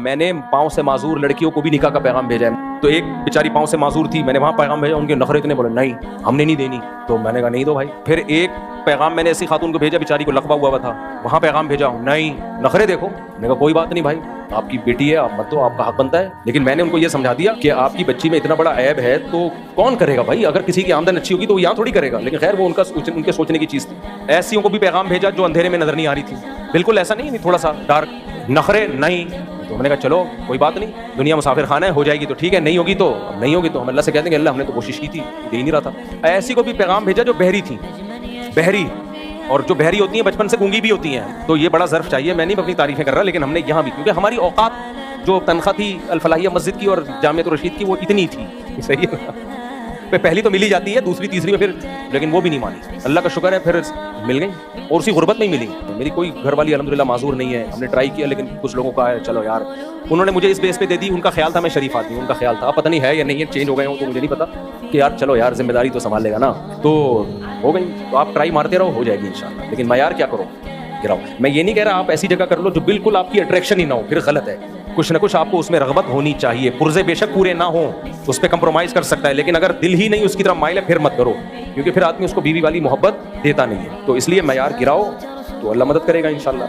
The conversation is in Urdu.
میں نے پاؤں سے معذور لڑکیوں کو بھی نکاح کا پیغام بھیجا ہے. تو ایک بیچاری پاؤں سے معذور تھی, میں نے وہاں پیغام بھیجا, ان کے نخرے اتنے, بولے نہیں ہم نے نہیں دینی. تو میں نے کہا نہیں دو بھائی. پھر ایک پیغام میں نے ایسی خاتون کو بھیجا, بیچاری کو لقبہ ہوا تھا, وہاں پیغام بھیجا, نہیں نخرے دیکھو. میں نے کہا کوئی بات نہیں بھائی, آپ کی بیٹی ہے, آپ مت دو, آپ کا حق بنتا ہے. لیکن میں نے ان کو یہ سمجھا دیا کہ آپ کی بچی میں اتنا بڑا عیب ہے تو کون کرے گا بھائی. اگر کسی کی آمدن اچھی ہوگی تو وہ یہاں تھوڑی کرے گا. لیکن خیر وہ ان کے سوچنے کی چیز تھی. ایسیوں کو بھی پیغام بھیجا جو اندھیرے میں نظر نہیں آ رہی تھی, بالکل ایسا نہیں, تھوڑا سا ڈارک, نخرے نہیں. تو میں نے کہا چلو کوئی بات نہیں, دنیا مسافر خانہ ہے, ہو جائے گی تو ٹھیک ہے, نہیں ہوگی تو ہم اللہ سے کہتے ہیں کہ اللہ ہم نے تو کوشش کی تھی, دے ہی نہیں رہا تھا. ایسی کو بھی پیغام بھیجا جو بہری تھی, بہری, اور جو بہری ہوتی ہیں بچپن سے گونگی بھی ہوتی ہیں, تو یہ بڑا ظرف چاہیے. میں نہیں اپنی تعریفیں کر رہا, لیکن ہم نے یہاں بھی, کیونکہ ہماری اوقات جو تنخواہ تھی الفلاحیہ مسجد کی اور جامعۃ الرشید کی وہ اتنی تھی, صحیح ہے نا, پہلی تو مل ہی جاتی ہے, دوسری تیسری میں پھر, لیکن وہ بھی نہیں مانی. اللہ کا شکر ہے پھر مل گئی, اور اسی غربت میں ہی ملی. میری کوئی گھر والی الحمدللہ معذور نہیں ہے, ہم نے ٹرائی کیا, لیکن کچھ لوگوں کا ہے چلو یار, انہوں نے مجھے اس بیس پہ دے دی, ان کا خیال تھا میں شریف آدمی, ان کا خیال تھا, پتہ نہیں ہے یا نہیں ہے, چینج ہو گئے ہوں تو مجھے نہیں پتا, کہ یار چلو یار ذمہ داری تو سنبھال لے گا نا, تو ہو گئی. تو آپ ٹرائی مارتے رہو, ہو جائے گی انشاءاللہ. لیکن میں یار کیا کروں, گراؤ. میں یہ نہیں کہہ رہا آپ ایسی جگہ کر لو جو بالکل آپ کی اٹریکشن ہی نہ ہو, پھر غلط ہے. کچھ نہ کچھ آپ کو اس میں رغبت ہونی چاہیے. پرزے بے شک پورے نہ ہوں, اس پہ کمپرومائز کر سکتا ہے, لیکن اگر دل ہی نہیں اس کی طرف مائل ہے پھر مت کرو, کیونکہ پھر آدمی اس کو بیوی والی محبت دیتا نہیں ہے. تو اس لیے معیار گراؤ تو اللہ مدد کرے گا انشاءاللہ.